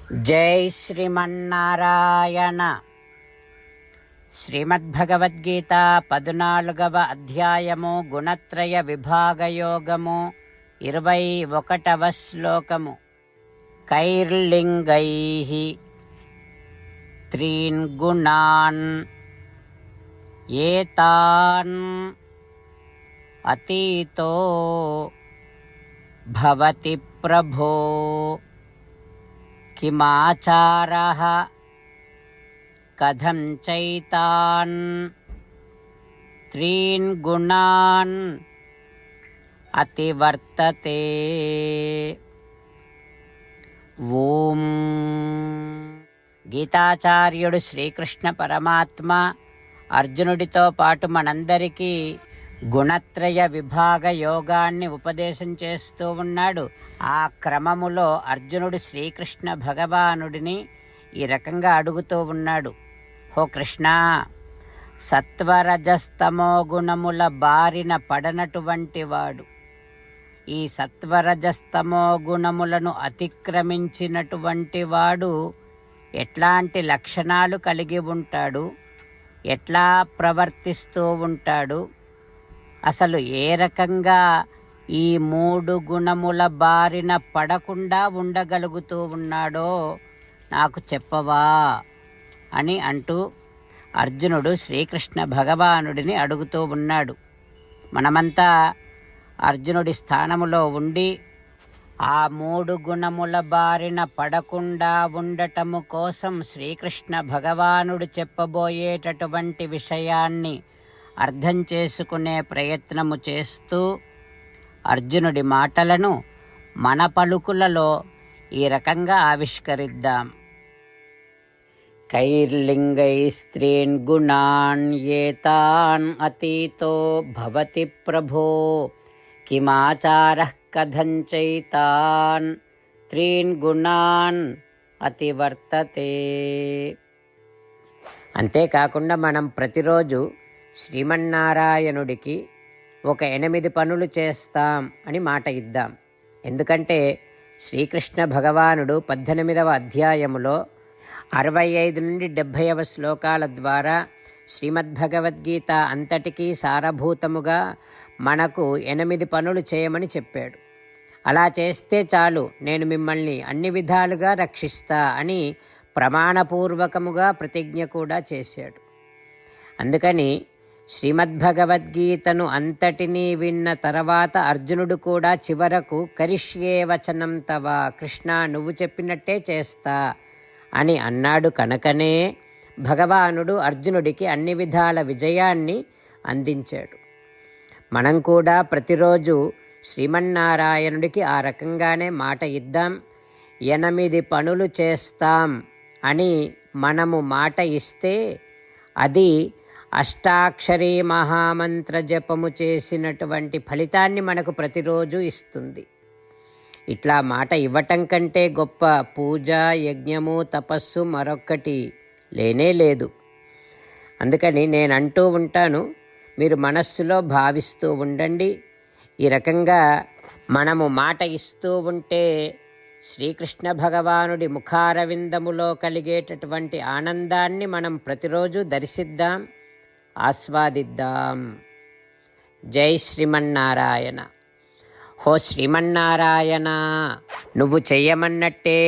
జై శ్రీమన్నారాయణ. శ్రీమద్భగవద్గీత 14వ అధ్యాయము గుణత్రయ విభాగయోగము 21వ శ్లోకము. కైర్లింగైః త్రీన్ గుణాన్ ఏతాన్ అతీతో భవతి ప్రభో కిమాచారః కథం చైతాన్ త్రీన్ గుణాన్ అతివర్తతే. ఓం. గీతాచార్యుడు శ్రీకృష్ణ పరమాత్మ అర్జునుడితో పాటు మనందరికీ గుణత్రయ విభాగ యోగాన్ని ఉపదేశం చేస్తూ ఉన్నాడు. ఆ క్రమములో అర్జునుడు శ్రీకృష్ణ భగవానుడిని ఈ రకంగా అడుగుతూ ఉన్నాడు. హో కృష్ణ, సత్వరజస్తమో గుణముల బారిన పడనటువంటి వాడు, ఈ సత్వరజస్తమో గుణములను అతిక్రమించినటువంటి వాడు ఎట్లాంటి లక్షణాలు కలిగి ఉంటాడు, ఎట్లా ప్రవర్తిస్తూ ఉంటాడు, అసలు ఏ రకంగా ఈ 3 గుణముల బారిన పడకుండా ఉండగలుగుతూ ఉన్నాడో నాకు చెప్పవా అని అంటూ అర్జునుడు శ్రీకృష్ణ భగవానుడిని అడుగుతూ ఉన్నాడు. మనమంతా అర్జునుడి స్థానములో ఉండి ఆ 3 గుణముల బారిన పడకుండా ఉండటము కోసం శ్రీకృష్ణ భగవానుడు చెప్పబోయేటటువంటి విషయాన్ని అర్థం చేసుకునే ప్రయత్నము చేస్తూ అర్జునుడి మాటలను మన పలుకులలో ఈ రకంగా ఆవిష్కరిద్దాం. కైర్లింగై స్త్రీన్ గుణాన్ ఏతాన్ అతీతో భవతి ప్రభో కిమాచారః కథం చైతాన్ త్రీన్ గుణాన్ అతివర్తతే. అంతేకాకుండా మనం ప్రతిరోజు శ్రీమన్నారాయణుడికి ఒక 8 పనులు చేస్తాం అని మాట ఇద్దాం. ఎందుకంటే శ్రీకృష్ణ భగవానుడు 18వ అధ్యాయములో 65 నుండి 70వ శ్లోకాల ద్వారా శ్రీమద్భగవద్గీత అంతటికీ సారభూతముగా మనకు 8 పనులు చేయమని చెప్పాడు. అలా చేస్తే చాలు, నేను మిమ్మల్ని అన్ని విధాలుగా రక్షిస్తా అని ప్రమాణపూర్వకముగా ప్రతిజ్ఞ కూడా చేశాడు. అందుకని శ్రీమద్భగవద్గీతను అంతటినీ విన్న తర్వాత అర్జునుడు కూడా చివరకు కరిష్యే వచనం తవ, కృష్ణ నువ్వు చెప్పినట్టే చేస్తా అని అన్నాడు. కనుకనే భగవానుడు అర్జునుడికి అన్ని విధాల విజయాన్ని అందించాడు. మనం కూడా ప్రతిరోజు శ్రీమన్నారాయణుడికి ఆ రకంగానే మాట ఇద్దాం. 8 పనులు చేస్తాం అని మనము మాట ఇస్తే అది అష్టాక్షరీ మహామంత్ర జపము చేసినటువంటి ఫలితాన్ని మనకు ప్రతిరోజు ఇస్తుంది. ఇట్లా మాట ఇవ్వటం కంటే గొప్ప పూజ, యజ్ఞము, తపస్సు మరొక్కటి లేనే లేదు. అందుకని నేను అంటూ ఉంటాను, మీరు మనస్సులో భావిస్తూ ఉండండి. ఈ రకంగా మనము మాట ఇస్తూ ఉంటే శ్రీకృష్ణ భగవానుడి ముఖారవిందములో కలిగేటటువంటి ఆనందాన్ని మనం ప్రతిరోజు దర్శిద్దాం, ఆస్వాదిద్దాం. జై శ్రీమన్నారాయణ. హో శ్రీమన్నారాయణ, నువ్వు చెయ్యమన్నట్టే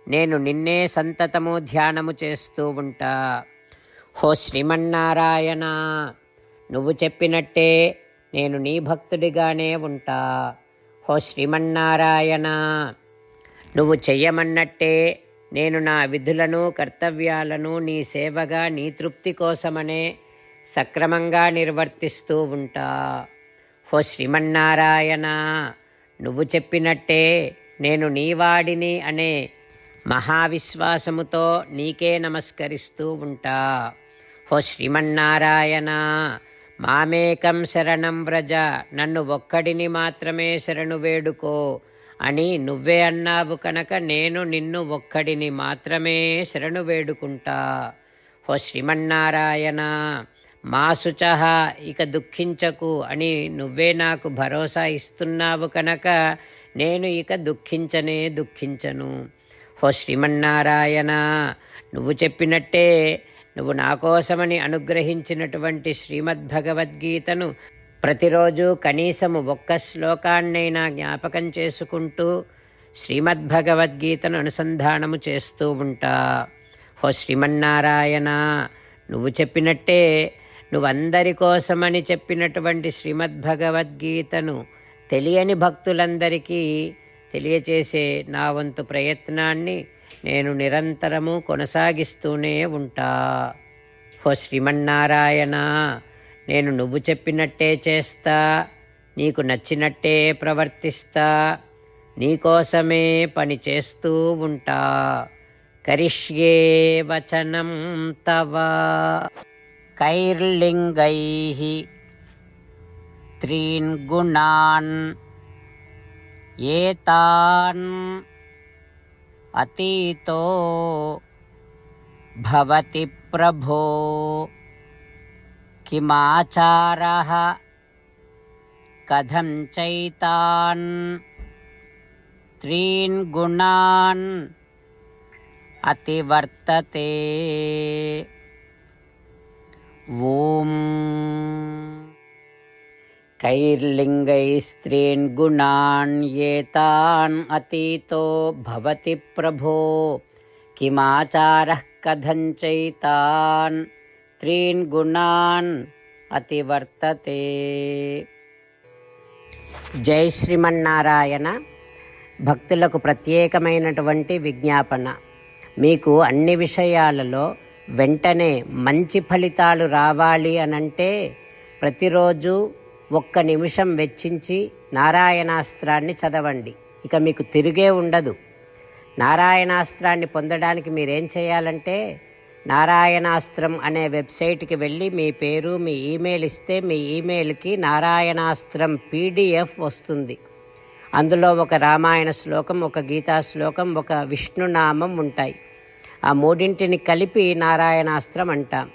నేను నిన్నే సంతతము ధ్యానము చేస్తూ ఉంటా. హో శ్రీమన్నారాయణ, నువ్వు చెప్పినట్టే నేను నీ భక్తుడిగానే ఉంటా. హో శ్రీమన్నారాయణ, నువ్వు చెయ్యమన్నట్టే నేను నా విధులను కర్తవ్యాలను నీ సేవగా నీ తృప్తి కోసమనే సక్రమంగా నిర్వర్తిస్తూ ఉంటా. హో శ్రీమన్నారాయణ, నువ్వు చెప్పినట్టే నేను నీవాడిని అనే మహావిశ్వాసముతో నీకే నమస్కరిస్తూ ఉంటా. హో శ్రీమన్నారాయణ, మామేకం శరణం వ్రజ, నన్ను ఒక్కడిని మాత్రమే శరణు వేడుకో అని నువ్వే అన్నావు కనుక నేను నిన్ను ఒక్కడిని మాత్రమే శరణు వేడుకుంటా. హో శ్రీమన్నారాయణ, మా శుచః ఇక దుఃఖించకు అని నువ్వే నాకు భరోసా ఇస్తున్నావు కనుక నేను ఇక దుఃఖించను. ఓ శ్రీమన్నారాయణ, నువ్వు చెప్పినట్టే నువ్వు నా కోసమని అనుగ్రహించినటువంటి శ్రీమద్భగవద్గీతను ప్రతిరోజు కనీసము ఒక్క శ్లోకాన్నైనా జ్ఞాపకం చేసుకుంటూ శ్రీమద్భగవద్గీతను అనుసంధానము చేస్తూ ఉంటా. ఓ శ్రీమన్నారాయణ, నువ్వు చెప్పినట్టే నువ్వందరి కోసమని చెప్పినటువంటి శ్రీమద్భగవద్గీతను తెలియని భక్తులందరికీ తెలియచేసే నా వంతు ప్రయత్నాన్ని నేను నిరంతరము కొనసాగిస్తూనే ఉంటా. ఓ శ్రీమన్నారాయణ, నేను నువ్వు చెప్పినట్టే చేస్తా, నీకు నచ్చినట్టే ప్రవర్తిస్తా, నీకోసమే పని చేస్తూ ఉంటా. కరిష్యే వచనం తవ కైర్లింగైః త్రీన్ గుణాన్ ఏతాన్ అతీతో భవతి ప్రభో కిమాచారః కథం చైతాన్ త్రీన్ గుణాన్ అతివర్తతే. ఓం కైర్లింగైస్త్రీన్ గుణాన్ ఏతాన్ అతీతో భవతి ప్రభో కిమాచారః కథం చైతాన్ త్రీన్ గుణాన్ అతివర్తతే. జై శ్రీమన్నారాయణ. భక్తులకు ప్రత్యేకమైనటువంటి విజ్ఞాపన. మీకు అన్ని విషయాలలో వెంటనే మంచి ఫలితాలు రావాలి అనంటే ప్రతిరోజు 1 నిమిషం వెచ్చించి నారాయణాస్త్రాన్ని చదవండి. ఇక మీకు తిరిగే ఉండదు. నారాయణాస్త్రాన్ని పొందడానికి మీరేం చేయాలంటే నారాయణాస్త్రం అనే వెబ్సైట్కి వెళ్ళి మీ పేరు, మీ ఈమెయిల్ ఇస్తే మీ ఈమెయిల్కి నారాయణాస్త్రం PDF వస్తుంది. అందులో ఒక రామాయణ శ్లోకం, ఒక గీతా శ్లోకం, ఒక విష్ణునామం ఉంటాయి. ఆ మూడింటిని కలిపి నారాయణాస్త్రం అంటాం.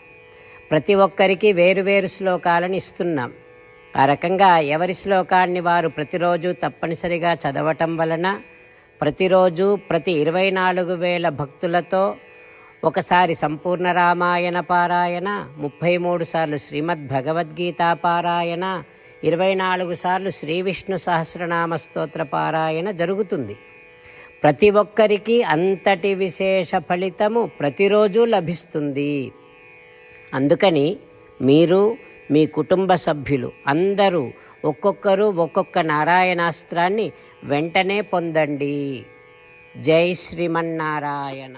ప్రతి ఒక్కరికి వేరువేరు శ్లోకాలను ఇస్తున్నాం. ఆ రకంగా ఎవరి శ్లోకాన్ని వారు ప్రతిరోజు తప్పనిసరిగా చదవటం వలన ప్రతిరోజు ప్రతి 24,000 భక్తులతో ఒకసారి సంపూర్ణ రామాయణ పారాయణ, 33 సార్లు శ్రీమద్భగవద్గీత పారాయణ, 24 సార్లు శ్రీ విష్ణు సహస్రనామ స్తోత్ర పారాయణ జరుగుతుంది. ప్రతి ఒక్కరికి అంతటి విశేష ఫలితము ప్రతిరోజు లభిస్తుంది. అందుకని మీరు, మీ కుటుంబ సభ్యులు అందరూ ఒక్కొక్కరు ఒక్కొక్క నారాయణాస్త్రాన్ని వెంటనే పొందండి. జై శ్రీమన్నారాయణ.